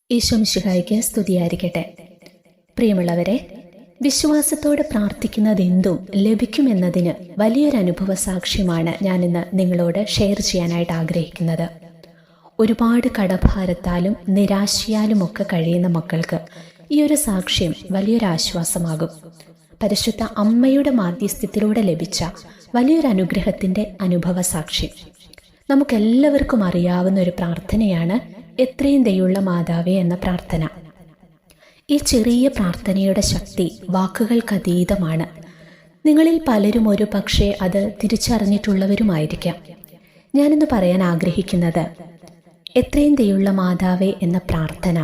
ഈശോ മിശിഹായ്ക്ക് സ്തുതിയായിരിക്കട്ടെ. പ്രിയമുള്ളവരെ, വിശ്വാസത്തോടെ പ്രാർത്ഥിക്കുന്നതെന്തും ലഭിക്കുമെന്നതിന് വലിയൊരു അനുഭവ സാക്ഷ്യമാണ് ഞാനിന്ന് നിങ്ങളോട് ഷെയർ ചെയ്യാനായിട്ട് ആഗ്രഹിക്കുന്നത്. ഒരുപാട് കടഭാരത്താലും നിരാശയാലുമൊക്കെ കഴിയുന്ന മക്കൾക്ക് ഈ ഒരു സാക്ഷ്യം വലിയൊരു ആശ്വാസമാകും. പരിശുദ്ധ അമ്മയുടെ മാധ്യസ്ഥ്യത്തിലൂടെ ലഭിച്ച വലിയൊരു അനുഗ്രഹത്തിൻ്റെ അനുഭവ സാക്ഷ്യം. നമുക്കെല്ലാവർക്കും അറിയാവുന്ന ഒരു പ്രാർത്ഥനയാണ് എത്രയും ദയുള്ള മാതാവേ എന്ന പ്രാർത്ഥന. ഈ ചെറിയ പ്രാർത്ഥനയുടെ ശക്തി വാക്കുകൾക്കതീതമാണ്. നിങ്ങളിൽ പലരും ഒരു പക്ഷേ അത് തിരിച്ചറിഞ്ഞിട്ടുള്ളവരുമായിരിക്കാം. ഞാനിന്ന് പറയാൻ ആഗ്രഹിക്കുന്നത് എത്രയും ദയുള്ള മാതാവേ എന്ന പ്രാർത്ഥന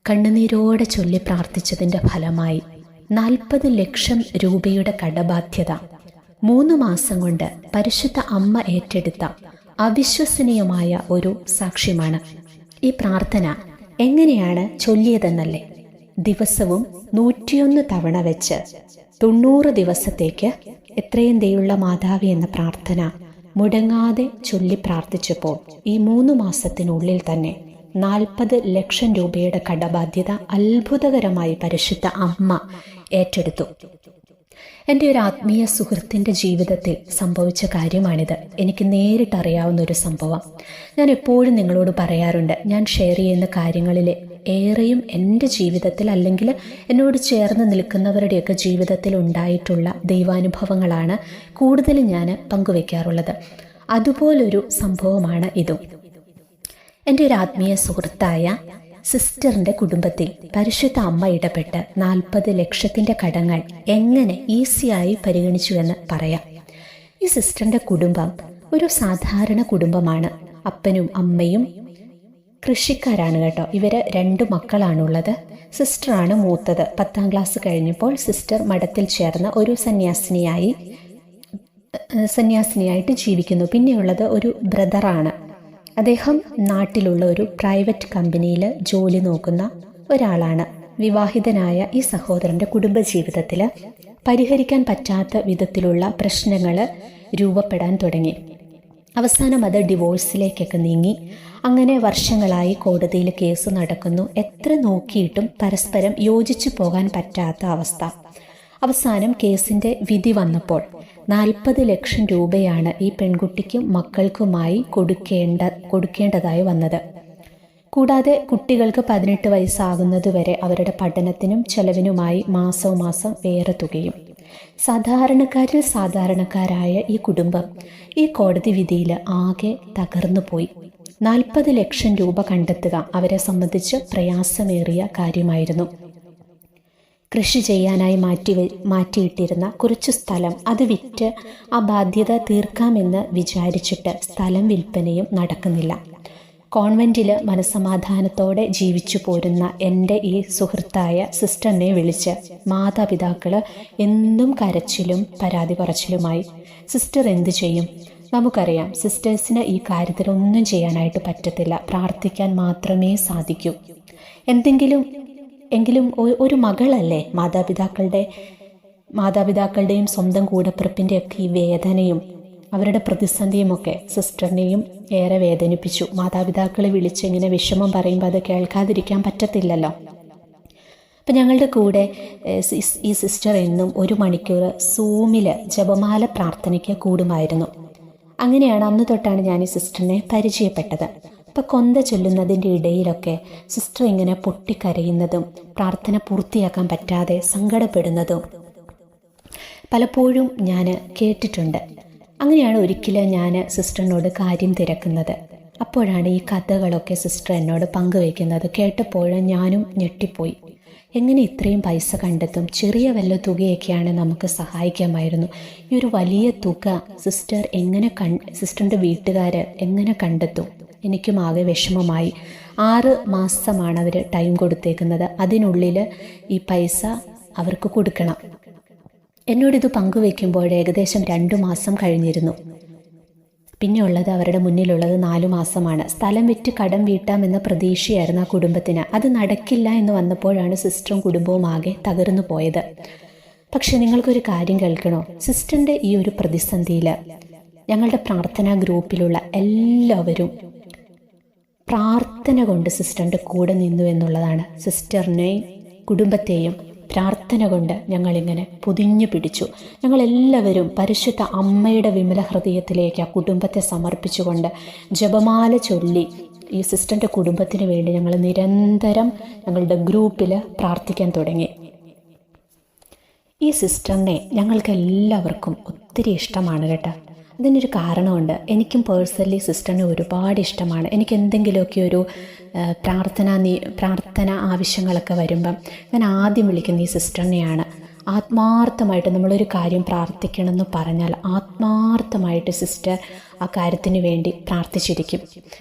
കണ്ണുനീരോടെ ചൊല്ലി പ്രാർത്ഥിച്ചതിൻ്റെ ഫലമായി 40 ലക്ഷം രൂപയുടെ കടബാധ്യത 3 മാസം കൊണ്ട് പരിശുദ്ധ അമ്മ ഏറ്റെടുത്ത അവിശ്വസനീയമായ ഒരു സാക്ഷ്യമാണ്. ഈ പ്രാർത്ഥന എങ്ങനെയാണ് ചൊല്ലിയതെന്നല്ലേ? ദിവസവും 101 തവണ വെച്ച് 90 ദിവസത്തേക്ക് എത്രയും ദയുള്ള മാതാവി എന്ന പ്രാർത്ഥന മുടങ്ങാതെ ചൊല്ലി പ്രാർത്ഥിച്ചപ്പോൾ ഈ 3 മാസത്തിനുള്ളിൽ തന്നെ 40 ലക്ഷം രൂപയുടെ കടബാധ്യത അത്ഭുതകരമായി പരിശുദ്ധ അമ്മ ഏറ്റെടുത്തു. എൻ്റെ ഒരു ആത്മീയ സുഹൃത്തിൻ്റെ ജീവിതത്തിൽ സംഭവിച്ച കാര്യമാണിത്. എനിക്ക് നേരിട്ടറിയാവുന്ന ഒരു സംഭവം. ഞാൻ എപ്പോഴും നിങ്ങളോട് പറയാറുണ്ട്, ഞാൻ ഷെയർ ചെയ്യുന്ന കാര്യങ്ങളിൽ ഏറെയും എൻ്റെ ജീവിതത്തിൽ അല്ലെങ്കിൽ എന്നോട് ചേർന്ന് നിൽക്കുന്നവരുടെയൊക്കെ ജീവിതത്തിൽ ഉണ്ടായിട്ടുള്ള ദൈവാനുഭവങ്ങളാണ് കൂടുതലും ഞാൻ പങ്കുവെക്കാറുള്ളത്. അതുപോലൊരു സംഭവമാണ് ഇതും. എൻ്റെ ഒരു ആത്മീയ സുഹൃത്തായ സിസ്റ്ററിൻ്റെ കുടുംബത്തിൽ പരിശുദ്ധ അമ്മ ഇടപെട്ട് 40 ലക്ഷത്തിൻ്റെ കടങ്ങൾ എങ്ങനെ ഈസിയായി പരിഗണിച്ചുവെന്ന് പറയാം. ഈ സിസ്റ്ററിൻ്റെ കുടുംബം ഒരു സാധാരണ കുടുംബമാണ്. അപ്പനും അമ്മയും കൃഷിക്കാരാണ് കേട്ടോ. ഇവർ 2 മക്കളാണുള്ളത്. സിസ്റ്ററാണ് മൂത്തത്. 10ാം ക്ലാസ് കഴിഞ്ഞപ്പോൾ സിസ്റ്റർ മഠത്തിൽ ചേർന്ന് ഒരു സന്യാസിനിയായിട്ട് ജീവിക്കുന്നു. പിന്നെയുള്ളത് ഒരു ബ്രദറാണ്. അദ്ദേഹം നാട്ടിലുള്ള ഒരു പ്രൈവറ്റ് കമ്പനിയിൽ ജോലി നോക്കുന്ന ഒരാളാണ്. വിവാഹിതനായ ഈ സഹോദരൻ്റെ കുടുംബജീവിതത്തിൽ പരിഹരിക്കാൻ പറ്റാത്ത വിധത്തിലുള്ള പ്രശ്നങ്ങൾ രൂപപ്പെടാൻ തുടങ്ങി. അവസാനം അത് ഡിവോഴ്സിലേക്കൊക്കെ നീങ്ങി. അങ്ങനെ വർഷങ്ങളായി കോടതിയിൽ കേസ് നടക്കുന്നു. എത്ര നോക്കിയിട്ടും പരസ്പരം യോജിച്ചു പോകാൻ പറ്റാത്ത അവസ്ഥ. അവസാനം കേസിൻ്റെ വിധി വന്നപ്പോൾ 40 ലക്ഷം രൂപയാണ് ഈ പെൺകുട്ടിക്കും മക്കൾക്കുമായി കൊടുക്കേണ്ടതായി വന്നത്. കൂടാതെ കുട്ടികൾക്ക് 18 വയസ്സാകുന്നതുവരെ അവരുടെ പഠനത്തിനും ചെലവിനുമായി മാസം വേറെ തുകയും. സാധാരണക്കാരിൽ സാധാരണക്കാരായ ഈ കുടുംബം ഈ കോടതി വിധിയിൽ ആകെ തകർന്നു പോയി. 40 ലക്ഷം രൂപ കണ്ടെത്തുക അവരെ സംബന്ധിച്ച് പ്രയാസമേറിയ കാര്യമായിരുന്നു. കൃഷി ചെയ്യാനായി മാറ്റിയിട്ടിരുന്ന കുറച്ച് സ്ഥലം അത് വിറ്റ് ആ ബാധ്യത തീർക്കാമെന്ന് വിചാരിച്ചിട്ട് സ്ഥലം വിൽപ്പനയും നടക്കുന്നില്ല. കോൺവെൻറ്റിൽ മനസ്സമാധാനത്തോടെ ജീവിച്ചു പോരുന്ന എൻ്റെ ഈ സുഹൃത്തായ സിസ്റ്ററിനെ വിളിച്ച് മാതാപിതാക്കൾ എന്നും കരച്ചിലും പരാതി പറച്ചിലുമായി. സിസ്റ്റർ എന്തു ചെയ്യും? നമുക്കറിയാം, സിസ്റ്റേഴ്സിന് ഈ കാര്യത്തിലൊന്നും ചെയ്യാനായിട്ട് പറ്റത്തില്ല. പ്രാർത്ഥിക്കാൻ മാത്രമേ സാധിക്കൂ. എങ്കിലും ഒരു മകളല്ലേ? മാതാപിതാക്കളുടെയും സ്വന്തം കൂടപ്പിറപ്പിൻ്റെയൊക്കെ ഈ വേദനയും അവരുടെ പ്രതിസന്ധിയുമൊക്കെ സിസ്റ്ററിനെയും ഏറെ വേദനിപ്പിച്ചു. മാതാപിതാക്കളെ വിളിച്ച് ഇങ്ങനെ വിഷമം പറയുമ്പോൾ അത് കേൾക്കാതിരിക്കാൻ പറ്റത്തില്ലല്ലോ. അപ്പം ഞങ്ങളുടെ കൂടെ ഈ സിസ്റ്റർ എന്നും 1 മണിക്കൂർ സൂമിൽ ജപമാല പ്രാർത്ഥനയ്ക്ക് കൂടുമായിരുന്നു. അങ്ങനെയാണ് അന്ന് തൊട്ടാണ് ഞാൻ ഈ സിസ്റ്ററിനെ പരിചയപ്പെട്ടത്. അപ്പോൾ കൊന്ത ചൊല്ലുന്നതിൻ്റെ ഇടയിലൊക്കെ സിസ്റ്റർ ഇങ്ങനെ പൊട്ടിക്കരയുന്നതും പ്രാർത്ഥന പൂർത്തിയാക്കാൻ പറ്റാതെ സങ്കടപ്പെടുന്നതും പലപ്പോഴും ഞാൻ കേട്ടിട്ടുണ്ട്. അങ്ങനെയാണ് ഒരിക്കലും ഞാൻ സിസ്റ്ററിനോട് കാര്യം തിരക്കുന്നത്. അപ്പോഴാണ് ഈ കഥകളൊക്കെ സിസ്റ്റർ എന്നോട് പങ്കുവയ്ക്കുന്നത്. കേട്ടപ്പോഴും ഞാനും ഞെട്ടിപ്പോയി. എങ്ങനെ ഇത്രയും പൈസ കണ്ടെത്തും? ചെറിയ വല്ല തുകയൊക്കെയാണ് നമുക്ക് സഹായിക്കാമായിരുന്നു. ഈ ഒരു വലിയ തുക സിസ്റ്ററിൻ്റെ വീട്ടുകാർ എങ്ങനെ കണ്ടെത്തും? എനിക്കും ആകെ വിഷമമായി. 6 മാസമാണ് അവർ ടൈം കൊടുത്തേക്കുന്നത്. അതിനുള്ളിൽ ഈ പൈസ അവർക്ക് കൊടുക്കണം. എന്നോടിത് പങ്കുവെക്കുമ്പോൾ ഏകദേശം 2 മാസം കഴിഞ്ഞിരുന്നു. പിന്നെ ഉള്ളത് അവരുടെ മുന്നിലുള്ളത് 4 മാസമാണ്. സ്ഥലം വിറ്റ് കടം വീട്ടാമെന്ന പ്രതീക്ഷയായിരുന്നു ആ കുടുംബത്തിന്. അത് നടക്കില്ല എന്ന് വന്നപ്പോഴാണ് സിസ്റ്ററും കുടുംബവും ആകെ തകർന്നു പോയത്. പക്ഷെ നിങ്ങൾക്കൊരു കാര്യം കേൾക്കണോ? സിസ്റ്ററിൻ്റെ ഈ ഒരു പ്രതിസന്ധിയിൽ ഞങ്ങളുടെ പ്രാർത്ഥനാ ഗ്രൂപ്പിലുള്ള എല്ലാവരും പ്രാർത്ഥന കൊണ്ട് സിസ്റ്ററിൻ്റെ കൂടെ നിന്നു എന്നുള്ളതാണ്. സിസ്റ്ററിനെയും കുടുംബത്തെയും പ്രാർത്ഥന കൊണ്ട് ഞങ്ങളിങ്ങനെ പൊതിഞ്ഞു പിടിച്ചു. ഞങ്ങളെല്ലാവരും പരിശുദ്ധ അമ്മയുടെ വിമല ഹൃദയത്തിലേക്ക് ആ കുടുംബത്തെ സമർപ്പിച്ചുകൊണ്ട് ജപമാല ചൊല്ലി ഈ സിസ്റ്ററിൻ്റെ കുടുംബത്തിന് വേണ്ടി ഞങ്ങൾ നിരന്തരം ഞങ്ങളുടെ ഗ്രൂപ്പിൽ പ്രാർത്ഥിക്കാൻ തുടങ്ങി. ഈ സിസ്റ്ററിനെ ഞങ്ങൾക്ക് എല്ലാവർക്കും ഒത്തിരി ഇഷ്ടമാണ് കേട്ടോ. അതിനൊരു കാരണമുണ്ട്. എനിക്കും പേഴ്സണലി സിസ്റ്ററിനെ ഒരുപാട് ഇഷ്ടമാണ്. എനിക്ക് എന്തെങ്കിലുമൊക്കെ ഒരു പ്രാർത്ഥന ആവശ്യങ്ങളൊക്കെ വരുമ്പം ഞാൻ ആദ്യം വിളിക്കുന്ന ഈ സിസ്റ്ററിനെയാണ്. ആത്മാർത്ഥമായിട്ട് നമ്മളൊരു കാര്യം പ്രാർത്ഥിക്കണമെന്ന് പറഞ്ഞാൽ ആത്മാർത്ഥമായിട്ട് സിസ്റ്റർ ആ കാര്യത്തിന് വേണ്ടി പ്രാർത്ഥിച്ചിരിക്കും.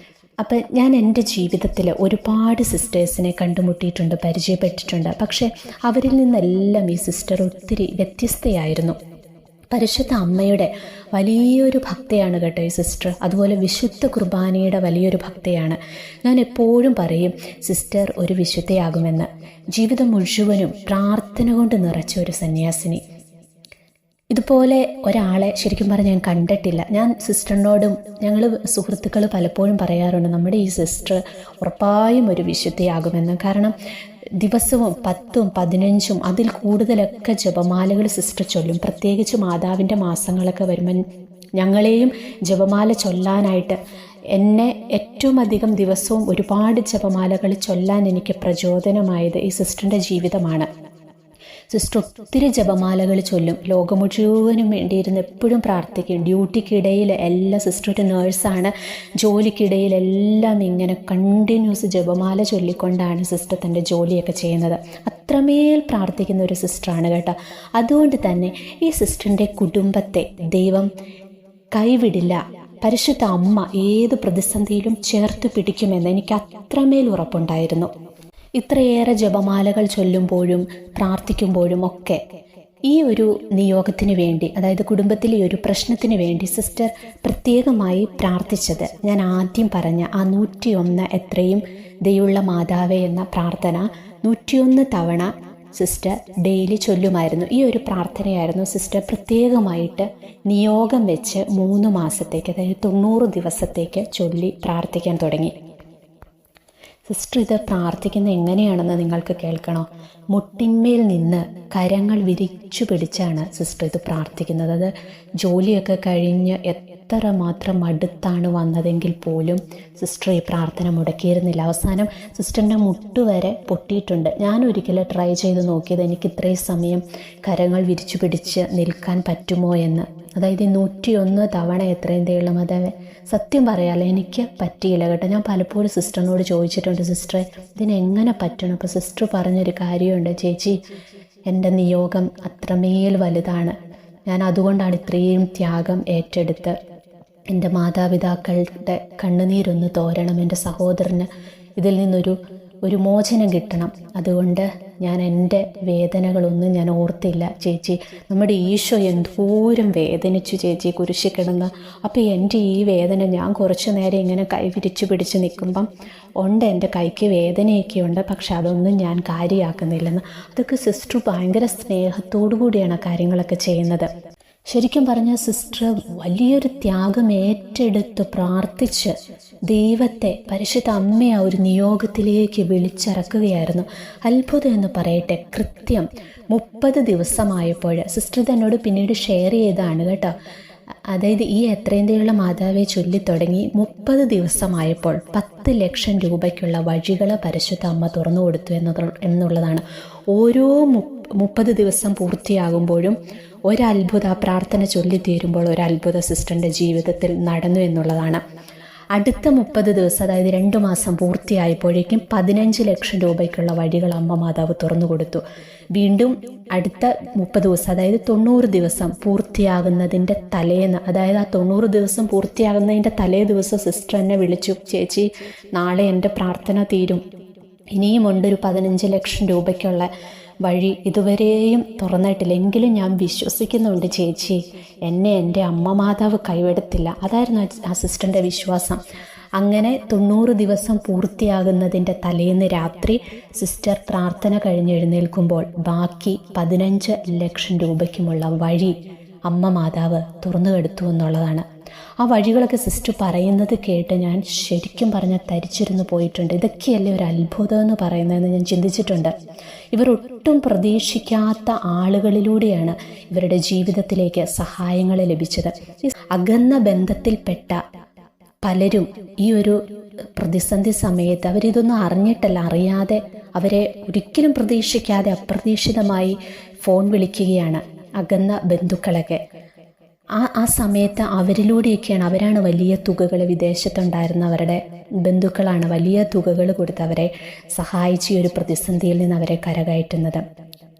അപ്പം ഞാൻ എൻ്റെ ജീവിതത്തിൽ ഒരുപാട് സിസ്റ്റേഴ്സിനെ കണ്ടുമുട്ടിയിട്ടുണ്ട്, പരിചയപ്പെട്ടിട്ടുണ്ട്. പക്ഷേ അവരിൽ നിന്നെല്ലാം ഈ സിസ്റ്റർ ഒത്തിരി വ്യത്യസ്തയായിരുന്നു. പരിശുദ്ധ അമ്മയുടെ വലിയൊരു ഭക്തയാണ് കേട്ടോ ഈ സിസ്റ്റർ. അതുപോലെ വിശുദ്ധ കുർബാനയുടെ വലിയൊരു ഭക്തയാണ്. ഞാൻ എപ്പോഴും പറയും സിസ്റ്റർ ഒരു വിശുദ്ധയാകുമെന്ന്. ജീവിതം മുഴുവനും പ്രാർത്ഥന കൊണ്ട് നിറച്ച ഒരു സന്യാസിനി. ഇതുപോലെ ഒരാളെ ശരിക്കും പറഞ്ഞാൽ ഞാൻ കണ്ടിട്ടില്ല. ഞാൻ സിസ്റ്ററിനോടും ഞങ്ങൾ സുഹൃത്തുക്കൾ പലപ്പോഴും പറയാറുണ്ട് നമ്മുടെ ഈ സിസ്റ്റർ ഉറപ്പായും ഒരു വിശുദ്ധയാകുമെന്ന്. കാരണം ദിവസവും 10ഉം 15ഉം അതിൽ കൂടുതലൊക്കെ ജപമാലകൾ സിസ്റ്റർ ചൊല്ലും. പ്രത്യേകിച്ച് മാതാവിൻ്റെ മാസങ്ങളൊക്കെ വരുമ്പം ഞങ്ങളെയും ജപമാല ചൊല്ലാനായിട്ട് എന്നെ ഏറ്റവും അധികം ദിവസവും ഒരുപാട് ജപമാലകൾ ചൊല്ലാൻ എനിക്ക് പ്രചോദനമായത് ഈ സിസ്റ്ററിൻ്റെ ജീവിതമാണ്. സിസ്റ്റർ ഒത്തിരി ജപമാലകൾ ചൊല്ലും. ലോകം മുഴുവനും വേണ്ടിയിരുന്ന് എപ്പോഴും പ്രാർത്ഥിക്കും. ഡ്യൂട്ടിക്കിടയിൽ എല്ലാം സിസ്റ്റർ ഒരു നേഴ്സാണ്. ജോലിക്കിടയിലെല്ലാം ഇങ്ങനെ കണ്ടിന്യൂസ് ജപമാല ചൊല്ലിക്കൊണ്ടാണ് സിസ്റ്റർ തൻ്റെ ജോലിയൊക്കെ ചെയ്യുന്നത്. അത്രമേൽ പ്രാർത്ഥിക്കുന്ന ഒരു സിസ്റ്ററാണ് കേട്ടോ. അതുകൊണ്ട് തന്നെ ഈ സിസ്റ്ററിൻ്റെ കുടുംബത്തെ ദൈവം കൈവിടില്ല. പരിശുദ്ധ അമ്മ ഏത് പ്രതിസന്ധിയിലും ചേർത്ത് പിടിക്കുമെന്ന് എനിക്ക് അത്രമേൽ ഉറപ്പുണ്ടായിരുന്നു. ഇത്രയേറെ ജപമാലകൾ ചൊല്ലുമ്പോഴും പ്രാർത്ഥിക്കുമ്പോഴും ഒക്കെ ഈ ഒരു നിയോഗത്തിന് വേണ്ടി, അതായത് കുടുംബത്തിലെ ഒരു പ്രശ്നത്തിന് വേണ്ടി സിസ്റ്റർ പ്രത്യേകമായി പ്രാർത്ഥിച്ചത് ഞാൻ ആദ്യം പറഞ്ഞ ആ 101 എത്രയും ദയുള്ള മാതാവേ എന്ന പ്രാർത്ഥന 101 തവണ സിസ്റ്റർ ഡെയിലി ചൊല്ലുമായിരുന്നു. ഈ ഒരു പ്രാർത്ഥനയായിരുന്നു സിസ്റ്റർ പ്രത്യേകമായിട്ട് നിയോഗം വെച്ച് 3 മാസത്തേക്ക്, അതായത് 90 ദിവസത്തേക്ക് ചൊല്ലി പ്രാർത്ഥിക്കാൻ തുടങ്ങി. സിസ്റ്റർ ഇത് പ്രാർത്ഥിക്കുന്നത് എങ്ങനെയാണെന്ന് നിങ്ങൾക്ക് കേൾക്കണോ? മുട്ടിന്മേൽ നിന്ന് കരങ്ങൾ വിരിച്ചു പിടിച്ചാണ് സിസ്റ്റർ ഇത് പ്രാർത്ഥിക്കുന്നത്. അത് ജോലിയൊക്കെ കഴിഞ്ഞ് എത്ര മാത്രം അടുത്താണ് വന്നതെങ്കിൽ പോലും സിസ്റ്റർ ഈ പ്രാർത്ഥന മുടക്കിയിരുന്നില്ല. അവസാനം സിസ്റ്ററിൻ്റെ മുട്ടുവരെ പൊട്ടിയിട്ടുണ്ട്. ഞാൻ ഒരിക്കലും ട്രൈ ചെയ്ത് നോക്കിയത് എനിക്ക് ഇത്രയും സമയം കരങ്ങൾ വിരിച്ചു പിടിച്ച് നിൽക്കാൻ പറ്റുമോ എന്ന്. അതായത് 101 തവണ എത്രയും ദയുള്ള മാതാവേ, സത്യം പറയാമല്ലോ എനിക്ക് പറ്റിയില്ല കേട്ടോ. ഞാൻ പലപ്പോഴും സിസ്റ്ററിനോട് ചോദിച്ചിട്ടുണ്ട്, സിസ്റ്ററെ ഇതിനെങ്ങനെ പറ്റണം? അപ്പോൾ സിസ്റ്റർ പറഞ്ഞൊരു കാര്യമുണ്ട്, ചേച്ചി എൻ്റെ നിയോഗം അത്രമേൽ വലുതാണ്, ഞാൻ അതുകൊണ്ടാണ് ഇത്രയും ത്യാഗം ഏറ്റെടുത്ത് എൻ്റെ മാതാപിതാക്കളുടെ കണ്ണുനീരൊന്ന് തോരണം, എൻ്റെ സഹോദരന് ഇതിൽ നിന്നൊരു മോചനം കിട്ടണം. അതുകൊണ്ട് ഞാൻ എൻ്റെ വേദനകളൊന്നും ഞാൻ ഓർത്തില്ല ചേച്ചി. നമ്മുടെ ഈശോ എന്തോരം വേദനിച്ചു ചേച്ചി കുരിശിൽ കിടന്ന്. അപ്പോൾ എൻ്റെ ഈ വേദന ഞാൻ കുറച്ച് നേരം ഇങ്ങനെ കൈ വിരിച്ചു പിടിച്ച് നിൽക്കുമ്പം ഉണ്ട്, എൻ്റെ കൈക്ക് വേദനയൊക്കെ ഉണ്ട്, പക്ഷെ അതൊന്നും ഞാൻ കാര്യമാക്കുന്നില്ലെന്ന്. അതൊക്കെ സിസ്റ്റർ ഭയങ്കര സ്നേഹത്തോടു കൂടിയാണ് കാര്യങ്ങളൊക്കെ ചെയ്യുന്നത്. ശരിക്കും പറഞ്ഞാൽ സിസ്റ്റർ വലിയൊരു ത്യാഗം ഏറ്റെടുത്ത് പ്രാർത്ഥിച്ച് ദൈവത്തെ, പരിശുദ്ധ അമ്മയെ ആ ഒരു നിയോഗത്തിലേക്ക് വിളിച്ചിറക്കുകയായിരുന്നു. അത്ഭുതം എന്ന് പറയട്ടെ, കൃത്യം 30 ദിവസമായപ്പോൾ സിസ്റ്റർ എന്നോട് പിന്നീട് ഷെയർ ചെയ്തതാണ് കേട്ടോ. അതായത് ഈ എത്രയും ദയുള്ള മാതാവെ ചൊല്ലിത്തുടങ്ങി 30 ദിവസമായപ്പോൾ 10 ലക്ഷം രൂപയ്ക്കുള്ള വഴികൾ പരിശുദ്ധ അമ്മ തുറന്നു കൊടുത്തു എന്നുള്ളതാണ്. ഓരോ 30 ദിവസം പൂർത്തിയാകുമ്പോഴും ഒരത്ഭുത പ്രാർത്ഥന ചൊല്ലിത്തീരുമ്പോൾ ഒരത്ഭുത സിസ്റ്ററിൻ്റെ ജീവിതത്തിൽ നടന്നു എന്നുള്ളതാണ്. അടുത്ത 30 ദിവസം, അതായത് 2 മാസം പൂർത്തിയായപ്പോഴേക്കും 15 ലക്ഷം രൂപയ്ക്കുള്ള വഴികൾ അമ്മ മാതാവ് തുറന്നു കൊടുത്തു. വീണ്ടും അടുത്ത 30 ദിവസം, അതായത് 90 ദിവസം പൂർത്തിയാകുന്നതിൻ്റെ തലേന്ന്, അതായത് ആ 90 ദിവസം പൂർത്തിയാകുന്നതിൻ്റെ തലേ ദിവസം സിസ്റ്റർ എന്നെ വിളിച്ചു, ചേച്ചി നാളെ എൻ്റെ പ്രാർത്ഥന തീരും, ഇനിയുമുണ്ട് ഒരു 15 ലക്ഷം രൂപയ്ക്കുള്ള വഴി ഇതുവരെയും തുറന്നിട്ടില്ല, എങ്കിലും ഞാൻ വിശ്വസിക്കുന്നുണ്ട് ചേച്ചി, എന്നെ എൻ്റെ അമ്മ മാതാവ് കൈവിടത്തില്ല. അതായിരുന്നു ആ സിസ്റ്ററിൻ്റെ വിശ്വാസം. അങ്ങനെ 90 ദിവസം പൂർത്തിയാകുന്നതിൻ്റെ തലേന്ന് രാത്രി സിസ്റ്റർ പ്രാർത്ഥന കഴിഞ്ഞെഴുന്നേൽക്കുമ്പോൾ ബാക്കി 15 ലക്ഷം രൂപയ്ക്കുമുള്ള വഴി അമ്മ മാതാവ് തുറന്നു കൊടുത്തു എന്നുള്ളതാണ്. ആ വഴികളൊക്കെ സിസ്റ്റർ പറയുന്നത് കേട്ട് ഞാൻ ശരിക്കും പറഞ്ഞാൽ തരിച്ചിരുന്ന് പോയിട്ടുണ്ട്. ഇതൊക്കെയല്ലേ ഒരു അത്ഭുതം എന്ന് പറയുന്നതെന്ന് ഞാൻ ചിന്തിച്ചിട്ടുണ്ട്. ഇവർ ഒട്ടും പ്രതീക്ഷിക്കാത്ത ആളുകളിലൂടെയാണ് ഇവരുടെ ജീവിതത്തിലേക്ക് സഹായങ്ങൾ ലഭിച്ചത്. അകന്ന ബന്ധത്തിൽപ്പെട്ട പലരും ഈ ഒരു പ്രതിസന്ധി സമയത്ത് അവരിതൊന്നും അറിഞ്ഞിട്ടല്ല, അറിയാതെ, അവരെ ഒരിക്കലും പ്രതീക്ഷിക്കാതെ അപ്രതീക്ഷിതമായി ഫോൺ വിളിക്കുകയാണ് അകന്ന ബന്ധുക്കളൊക്കെ. ആ സമയത്ത് അവരിലൂടെയൊക്കെയാണ്, അവരാണ് വലിയ തുകകൾ, വിദേശത്തുണ്ടായിരുന്ന അവരുടെ ബന്ധുക്കളാണ് വലിയ തുകകൾ കൊടുത്ത് അവരെ സഹായിച്ച് ഈ ഒരു പ്രതിസന്ധിയിൽ നിന്ന് അവരെ കരകയറ്റുന്നത്.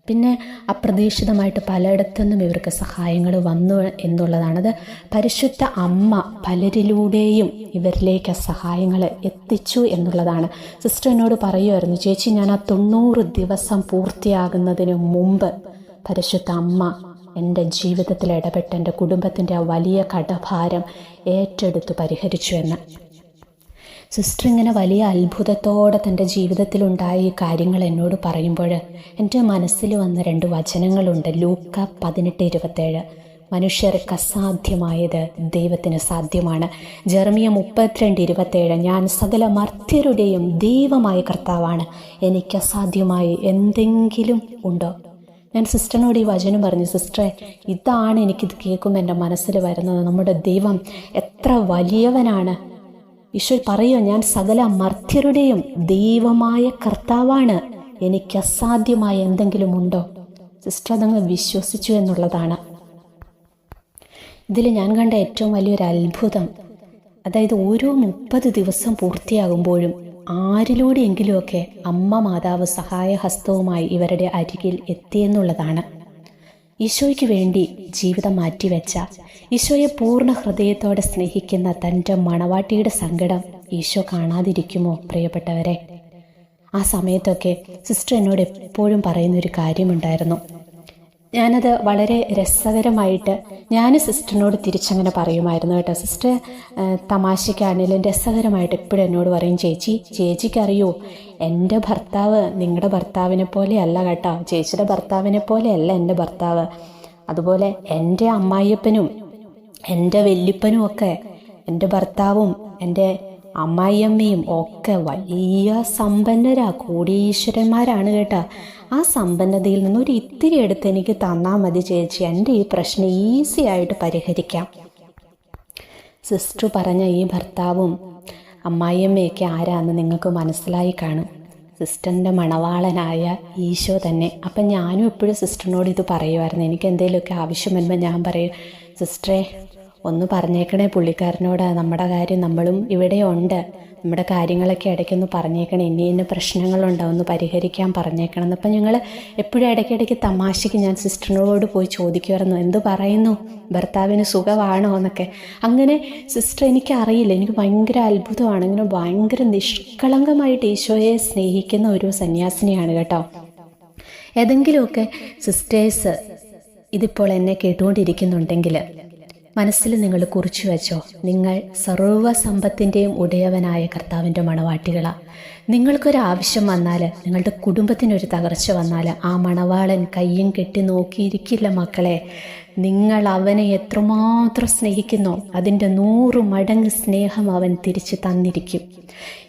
പിന്നെ അപ്രതീക്ഷിതമായിട്ട് പലയിടത്തുനിന്നും ഇവർക്ക് സഹായങ്ങൾ വന്നു എന്നുള്ളതാണ്. അത് പരിശുദ്ധ അമ്മ പലരിലൂടെയും ഇവരിലേക്ക് സഹായങ്ങൾ എത്തിച്ചു എന്നുള്ളതാണ്. സിസ്റ്റർ എന്നോട് പറയുമായിരുന്നു, ചേച്ചി ഞാൻ ആ 90 ദിവസം പൂർത്തിയാകുന്നതിന് മുമ്പ് പരിശുദ്ധ അമ്മ എൻ്റെ ജീവിതത്തിൽ ഇടപെട്ട് എൻ്റെ കുടുംബത്തിൻ്റെ ആ വലിയ കടഭാരം ഏറ്റെടുത്ത് പരിഹരിച്ചു എന്ന്. സിസ്റ്റർ ഇങ്ങനെ വലിയ അത്ഭുതത്തോടെ തൻ്റെ ജീവിതത്തിലുണ്ടായ ഈ കാര്യങ്ങൾ എന്നോട് പറയുമ്പോൾ എൻ്റെ മനസ്സിൽ വന്ന 2 വചനങ്ങളുണ്ട്. ലൂക്ക 18:27, മനുഷ്യർക്ക് അസാധ്യമായത് ദൈവത്തിന് സാധ്യമാണ്. ജെറമിയ 32:27, ഞാൻ സകല മർത്യരുടെയും ദൈവമായ കർത്താവാണ്, എനിക്ക് അസാധ്യമായി എന്തെങ്കിലും ഉണ്ടോ? ഞാൻ സിസ്റ്ററിനോട് ഈ വചനം പറഞ്ഞു, സിസ്റ്ററെ ഇതാണ് എനിക്കിത് കേൾക്കുമ്പോൾ എൻ്റെ മനസ്സിൽ വരുന്നത്, നമ്മുടെ ദൈവം എത്ര വലിയവനാണ്. ഈശോ പറയുക, ഞാൻ സകല മർത്യരുടെയും ദൈവമായ കർത്താവാണ്, എനിക്ക് അസാധ്യമായ എന്തെങ്കിലും ഉണ്ടോ? സിസ്റ്റർ അതങ്ങ് വിശ്വസിച്ചു എന്നുള്ളതാണ് ഇതിൽ ഞാൻ കണ്ട ഏറ്റവും വലിയൊരു അത്ഭുതം. അതായത് ഓരോ 30 ദിവസം പൂർത്തിയാകുമ്പോഴും ആരിലൂടെയെങ്കിലുമൊക്കെ അമ്മ മാതാവ് സഹായഹസ്തവുമായി ഇവരുടെ അരികിൽ എത്തിയെന്നുള്ളതാണ്. ഈശോയ്ക്ക് വേണ്ടി ജീവിതം മാറ്റിവെച്ച, ഈശോയെ പൂർണ്ണ ഹൃദയത്തോടെ സ്നേഹിക്കുന്ന തൻ്റെ മണവാട്ടിയുടെ സങ്കടം ഈശോ കാണാതിരിക്കുമോ പ്രിയപ്പെട്ടവരെ? ആ സമയത്തൊക്കെ സിസ്റ്റർ എന്നോട് എപ്പോഴും പറയുന്നൊരു കാര്യമുണ്ടായിരുന്നു. ഞാനത് വളരെ രസകരമായിട്ട് ഞാൻ സിസ്റ്ററിനോട് തിരിച്ചങ്ങനെ പറയുമായിരുന്നു കേട്ടോ. സിസ്റ്റർ തമാശയ്ക്കാണെങ്കിലും രസകരമായിട്ട് എപ്പോഴും എന്നോട് പറയും, ചേച്ചിക്കറിയോ എൻ്റെ ഭർത്താവ് നിങ്ങളുടെ ഭർത്താവിനെ പോലെയല്ല കേട്ടോ, ചേച്ചിയുടെ ഭർത്താവിനെ പോലെയല്ല എൻ്റെ ഭർത്താവ്. അതുപോലെ എൻ്റെ അമ്മായിയപ്പനും എൻ്റെ വല്യപ്പനും ഒക്കെ, എൻ്റെ ഭർത്താവും എൻ്റെ അമ്മായിയമ്മയും ഒക്കെ വലിയ സമ്പന്നരാ, കോടീശ്വരന്മാരാണ് കേട്ടോ. ആ സമ്പന്നതയിൽ നിന്ന് ഒരു ഇത്തിരി എടുത്ത് എനിക്ക് തന്നാൽ മതി ചേച്ചി, എൻ്റെ ഈ പ്രശ്നം ഈസി ആയിട്ട് പരിഹരിക്കാം. സിസ്റ്റർ പറഞ്ഞ ഈ ഭർത്താവും അമ്മായിയമ്മയൊക്കെ ആരാന്ന് നിങ്ങൾക്ക് മനസ്സിലായി കാണും. സിസ്റ്ററിൻ്റെ മണവാളനായ ഈശോ തന്നെ. അപ്പം ഞാനും എപ്പോഴും സിസ്റ്ററിനോട് ഇത് പറയുമായിരുന്നു. എനിക്ക് എന്തെങ്കിലുമൊക്കെ ആവശ്യം വരുമ്പോൾ ഞാൻ പറയും, സിസ്റ്ററെ ഒന്ന് പറഞ്ഞേക്കണേ പുള്ളിക്കാരനോട്, നമ്മുടെ കാര്യം നമ്മളും ഇവിടെ ഉണ്ട്, നമ്മുടെ കാര്യങ്ങളൊക്കെ ഇടയ്ക്കൊന്ന് പറഞ്ഞേക്കണം, ഇന്ന പ്രശ്നങ്ങളുണ്ടാവും, ഒന്ന് പരിഹരിക്കാൻ പറഞ്ഞേക്കണം എന്ന്. അപ്പം ഞങ്ങൾ എപ്പോഴും ഇടയ്ക്കിടയ്ക്ക് തമാശയ്ക്ക് ഞാൻ സിസ്റ്ററിനോട് പോയി ചോദിക്കുമായിരുന്നു, എന്ത് പറയുന്നു, ഭർത്താവിന് സുഖമാണോ എന്നൊക്കെ. അങ്ങനെ സിസ്റ്റർ എനിക്കറിയില്ല, എനിക്ക് ഭയങ്കര അത്ഭുതമാണ്. ഇങ്ങനെ ഭയങ്കര നിഷ്കളങ്കമായിട്ട് ഈശോയെ സ്നേഹിക്കുന്ന ഒരു സന്യാസിനിയാണ് കേട്ടോ. ഏതെങ്കിലുമൊക്കെ സിസ്റ്റേഴ്സ് ഇതിപ്പോൾ എന്നെ കേട്ടുകൊണ്ടിരിക്കുന്നുണ്ടെങ്കിൽ മനസ്സിൽ നിങ്ങൾ കുറിച്ചു വെച്ചോ, നിങ്ങൾ സർവ്വസമ്പത്തിൻ്റെയും ഉടയവനായ കർത്താവിൻ്റെ മണവാട്ടികളാണ്. നിങ്ങൾക്കൊരാവശ്യം വന്നാൽ, നിങ്ങളുടെ കുടുംബത്തിനൊരു തകർച്ച വന്നാൽ ആ മണവാളൻ കയ്യും കെട്ടി നോക്കിയിരിക്കില്ല മക്കളെ. നിങ്ങൾ അവനെ എത്രമാത്രം സ്നേഹിക്കുന്നോ അതിൻ്റെ 100 മടങ്ങ് സ്നേഹം അവൻ തിരിച്ച് തന്നിരിക്കും.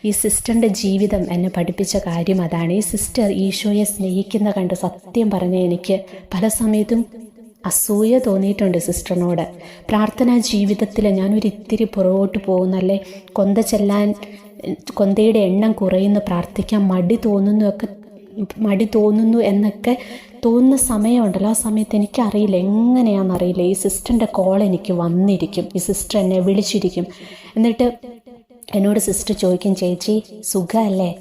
ഈ സിസ്റ്ററിൻ്റെ ജീവിതം എന്നെ പഠിപ്പിച്ച കാര്യം അതാണ്. ഈ സിസ്റ്റർ ഈശോയെ സ്നേഹിക്കുന്ന കണ്ട് സത്യം പറഞ്ഞ എനിക്ക് പല സമയത്തും അസൂയ തോന്നിയിട്ടുണ്ട് സിസ്റ്ററിനോട്. പ്രാർത്ഥനാ ജീവിതത്തിൽ ഞാനൊരിത്തിരി പുറകോട്ട് പോകുന്നല്ലേ, കൊന്തയുടെ എണ്ണം കുറയുന്നു, പ്രാർത്ഥിക്കാൻ മടി തോന്നുന്നു എന്നൊക്കെ തോന്നുന്ന സമയമുണ്ടല്ലോ. ആ സമയത്ത് എനിക്കറിയില്ല, എങ്ങനെയാണെന്നറിയില്ല, ഈ സിസ്റ്ററിൻ്റെ കോൾ എനിക്ക് വന്നിരിക്കും, ഈ സിസ്റ്റർ എന്നെ വിളിച്ചിരിക്കും. എന്നിട്ട് എന്നോട് സിസ്റ്റർ ചോദിക്കും, ചേച്ചി സുഖമല്ലേ?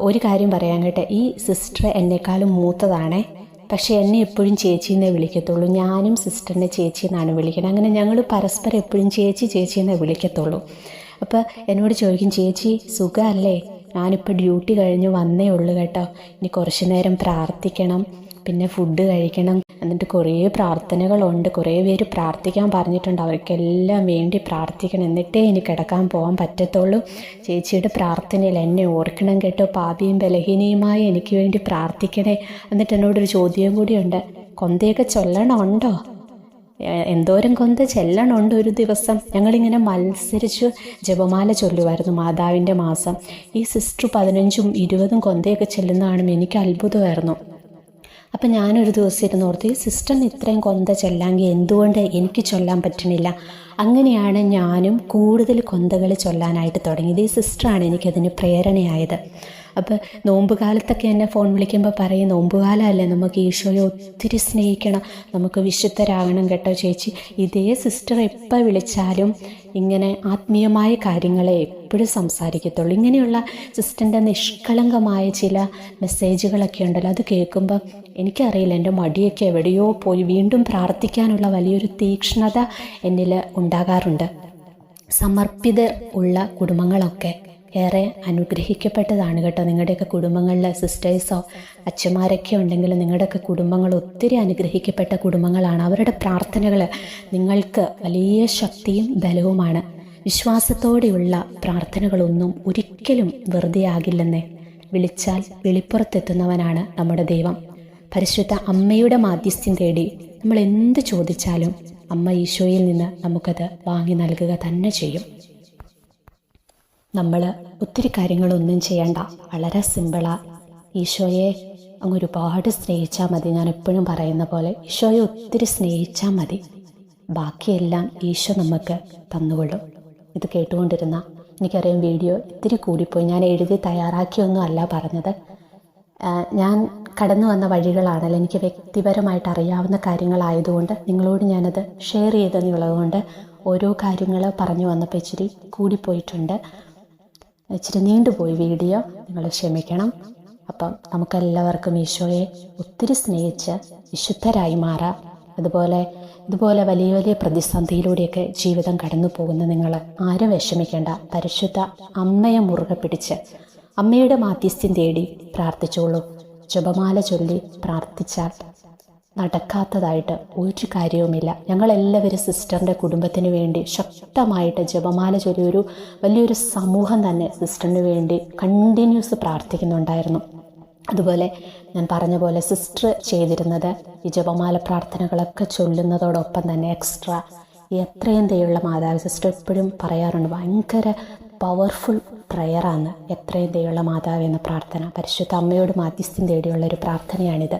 ഒരു കാര്യം പറയാൻ കേട്ടെ, ഈ സിസ്റ്റർ എന്നെക്കാളും മൂത്തതാണേ, പക്ഷേ എന്നെ എപ്പോഴും ചേച്ചിയെന്നേ വിളിക്കത്തുള്ളൂ. ഞാനും സിസ്റ്ററിനെ ചേച്ചി എന്നാണ് വിളിക്കുന്നത്. അങ്ങനെ ഞങ്ങൾ പരസ്പരം എപ്പോഴും ചേച്ചി എന്നേ വിളിക്കത്തുള്ളൂ. അപ്പോൾ എന്നോട് ചോദിക്കും, ചേച്ചി സുഖമല്ലേ? ഞാനിപ്പോൾ ഡ്യൂട്ടി കഴിഞ്ഞ് വന്നേ ഉള്ളൂ കേട്ടോ, ഇനി കുറച്ച് നേരം പ്രാർത്ഥിക്കണം, പിന്നെ ഫുഡ് കഴിക്കണം, എന്നിട്ട് കുറേ പ്രാർത്ഥനകളുണ്ട്, കുറേ പേര് പ്രാർത്ഥിക്കാൻ പറഞ്ഞിട്ടുണ്ട്, അവർക്കെല്ലാം വേണ്ടി പ്രാർത്ഥിക്കണം, എന്നിട്ടേ ഇനി കിടക്കാൻ പോകാൻ പറ്റത്തുള്ളൂ. ചേച്ചിയുടെ പ്രാർത്ഥനയിൽ എന്നെ ഓർക്കണം കേട്ടോ, പാപിയും ബലഹീനയുമായി എനിക്ക് വേണ്ടി പ്രാർത്ഥിക്കണേ. എന്നിട്ട് എന്നോടൊരു ചോദ്യം കൂടിയുണ്ട്, കൊന്തയൊക്കെ ചൊല്ലണമുണ്ടോ? എന്തോരം കൊന്ത ചെല്ലണമുണ്ട് ഒരു ദിവസം. ഞങ്ങളിങ്ങനെ മത്സരിച്ച് ജപമാല ചൊല്ലുമായിരുന്നു മാതാവിൻ്റെ മാസം. ഈ സിസ്റ്റർ 15ഉം 20ഉം കൊന്തയൊക്കെ ചെല്ലുന്ന കാണുമ്പോൾ എനിക്ക് അത്ഭുതമായിരുന്നു. അപ്പം ഞാനൊരു ദിവസം ഇരുന്ന് ഓർത്ത്, ഈ സിസ്റ്ററിന് ഇത്രയും കൊന്ത ചെല്ലാമെങ്കിൽ എന്തുകൊണ്ട് എനിക്ക് ചൊല്ലാൻ പറ്റണില്ല? അങ്ങനെയാണ് ഞാനും കൂടുതൽ കൊന്തകൾ ചൊല്ലാനായിട്ട് തുടങ്ങിയത്. ഈ സിസ്റ്ററാണ് എനിക്കതിന് പ്രേരണയായത്. അപ്പോൾ നോമ്പ് കാലത്തൊക്കെ എന്നെ ഫോൺ വിളിക്കുമ്പോൾ പറയും, നോമ്പുകാലമല്ലേ, നമുക്ക് ഈശോയെ ഒത്തിരി സ്നേഹിക്കണം, നമുക്ക് വിശുദ്ധരാകണം കേട്ടോ ചേച്ചി. ഇതേ സിസ്റ്റർ എപ്പോൾ വിളിച്ചാലും ഇങ്ങനെ ആത്മീയമായ കാര്യങ്ങളെ എപ്പോഴും സംസാരിക്കത്തുള്ളൂ. ഇങ്ങനെയുള്ള സിസ്റ്ററിൻ്റെ നിഷ്കളങ്കമായ ചില മെസ്സേജുകളൊക്കെ ഉണ്ടല്ലോ, അത് കേൾക്കുമ്പോൾ എനിക്കറിയില്ല, എൻ്റെ മടിയൊക്കെ എവിടെയോ പോയി വീണ്ടും പ്രാർത്ഥിക്കാനുള്ള വലിയൊരു തീക്ഷ്ണത എന്നിൽ ഉണ്ടാകാറുണ്ട്. സമർപ്പിതർ ഉള്ള കുടുംബങ്ങളൊക്കെ ഏറെ അനുഗ്രഹിക്കപ്പെട്ടതാണ് കേട്ടോ. നിങ്ങളുടെയൊക്കെ കുടുംബങ്ങളിൽ സിസ്റ്റേഴ്സോ അച്ഛന്മാരൊക്കെ ഉണ്ടെങ്കിൽ നിങ്ങളുടെയൊക്കെ കുടുംബങ്ങൾ ഒത്തിരി അനുഗ്രഹിക്കപ്പെട്ട കുടുംബങ്ങളാണ്. അവരുടെ പ്രാർത്ഥനകൾ നിങ്ങൾക്ക് വലിയ ശക്തിയും ബലവുമാണ്. വിശ്വാസത്തോടെയുള്ള പ്രാർത്ഥനകളൊന്നും ഒരിക്കലും വെറുതെ ആകില്ലെന്നേ. വിളിച്ചാൽ വെളിപ്പുറത്തെത്തുന്നവനാണ് നമ്മുടെ ദൈവം. പരിശുദ്ധ അമ്മയുടെ മാധ്യസ്ഥ്യം തേടി നമ്മൾ എന്ത് ചോദിച്ചാലും അമ്മ ഈശോയിൽ നിന്ന് നമുക്കത് വാങ്ങി നൽകുക തന്നെ ചെയ്യും. നമ്മൾ ഒത്തിരി കാര്യങ്ങളൊന്നും ചെയ്യണ്ട, വളരെ സിമ്പിളാണ്. ഈശോയെ അങ്ങ് ഒരുപാട് സ്നേഹിച്ചാൽ മതി. ഞാൻ എപ്പോഴും പറയുന്ന പോലെ ഈശോയെ ഒത്തിരി സ്നേഹിച്ചാൽ മതി, ബാക്കിയെല്ലാം ഈശോ നമുക്ക് തന്നുകൊള്ളും. ഇത് കേട്ടുകൊണ്ടിരുന്ന, എനിക്കറിയാം വീഡിയോ ഇത്തിരി കൂടിപ്പോയി, ഞാൻ എഴുതി തയ്യാറാക്കിയൊന്നും അല്ല പറഞ്ഞത്. ഞാൻ കടന്നു വന്ന വഴികളാണല്ലോ, എനിക്ക് വ്യക്തിപരമായിട്ട് അറിയാവുന്ന കാര്യങ്ങളായതുകൊണ്ട് നിങ്ങളോട് ഞാനത് ഷെയർ ചെയ്തെന്നുള്ളതുകൊണ്ട് ഓരോ കാര്യങ്ങൾ പറഞ്ഞു വന്നപ്പോൾ ഇച്ചിരി കൂടിപ്പോയിട്ടുണ്ട്, ഇച്ചിരി നീണ്ടുപോയി വീഡിയോ, നിങ്ങൾ ക്ഷമിക്കണം. അപ്പം നമുക്കെല്ലാവർക്കും ഈശോയെ ഒത്തിരി സ്നേഹിച്ച് വിശുദ്ധരായി മാറാം. ഇതുപോലെ വലിയ വലിയ പ്രതിസന്ധിയിലൂടെയൊക്കെ ജീവിതം കടന്നു പോകുന്ന നിങ്ങൾ ആരും വിഷമിക്കേണ്ട. പരിശുദ്ധ അമ്മയെ മുറുകെ പിടിച്ച് അമ്മയുടെ മാധ്യസ്ഥ്യം തേടി പ്രാർത്ഥിച്ചോളൂ. ജപമാല ചൊല്ലി പ്രാർത്ഥിച്ചാൽ നടക്കാത്തതായിട്ട് ഒരു കാര്യവുമില്ല. ഞങ്ങളെല്ലാവരും സിസ്റ്ററിൻ്റെ കുടുംബത്തിന് വേണ്ടി ശക്തമായിട്ട് ജപമാല ചൊല്ലി വലിയൊരു സമൂഹം തന്നെ സിസ്റ്ററിന് വേണ്ടി കണ്ടിന്യൂസ് പ്രാർത്ഥിക്കുന്നുണ്ടായിരുന്നു. അതുപോലെ ഞാൻ പറഞ്ഞ പോലെ സിസ്റ്റർ ചെയ്തിരുന്നത് ഈ ജപമാല പ്രാർത്ഥനകളൊക്കെ ചൊല്ലുന്നതോടൊപ്പം തന്നെ എക്സ്ട്രാ എത്രയും ദയുള്ള മാതാവ്, സിസ്റ്റർ എപ്പോഴും പറയാറുണ്ട്, ഭയങ്കര പവർഫുൾ പ്രയറാണ് എത്രയും ദയുള്ള മാതാവ് എന്ന പ്രാർത്ഥന. പരിശുദ്ധ അമ്മയോട് മാധ്യസ്ഥ്യം തേടിയുള്ളൊരു പ്രാർത്ഥനയാണിത്.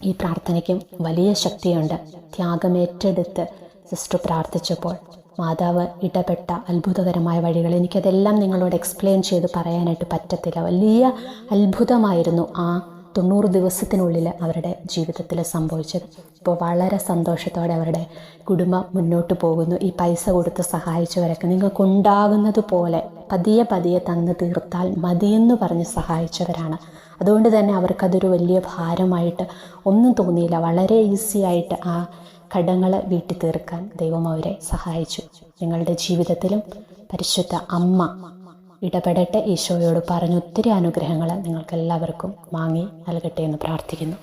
ഈ പ്രാർത്ഥനയ്ക്കും വലിയ ശക്തിയുണ്ട്. ത്യാഗമേറ്റെടുത്ത് സിസ്റ്റർ പ്രാർത്ഥിച്ചപ്പോൾ മാതാവ് ഇടപെട്ട അത്ഭുതകരമായ വഴികൾ, എനിക്കതെല്ലാം നിങ്ങളോട് എക്സ്പ്ലെയിൻ ചെയ്ത് പറയാനായിട്ട് പറ്റത്തില്ല. വലിയ അത്ഭുതമായിരുന്നു ആ 90 ദിവസത്തിനുള്ളിൽ അവരുടെ ജീവിതത്തിൽ സംഭവിച്ചത്. ഇപ്പോൾ വളരെ സന്തോഷത്തോടെ അവരുടെ കുടുംബം മുന്നോട്ട് പോകുന്നു. ഈ പൈസ കൊടുത്ത് സഹായിച്ചവരൊക്കെ നിങ്ങൾക്കുണ്ടാകുന്നത് പോലെ പതിയെ പതിയെ തന്നു തീർത്താൽ മതിയെന്ന് പറഞ്ഞ് സഹായിച്ചവരാണ്. അതുകൊണ്ട് തന്നെ അവർക്കതൊരു വലിയ ഭാരമായിട്ട് ഒന്നും തോന്നിയില്ല. വളരെ ഈസി ആയിട്ട് ആ കടങ്ങൾ വീട്ടി തീർക്കാൻ ദൈവം അവരെ സഹായിച്ചു. നിങ്ങളുടെ ജീവിതത്തിലും പരിശുദ്ധ അമ്മ ഇടപെടട്ടെ. ഈശോയോട് പറഞ്ഞ് ഒത്തിരി അനുഗ്രഹങ്ങൾ നിങ്ങൾക്കെല്ലാവർക്കും വാങ്ങി നൽകട്ടെ എന്ന് പ്രാർത്ഥിക്കുന്നു.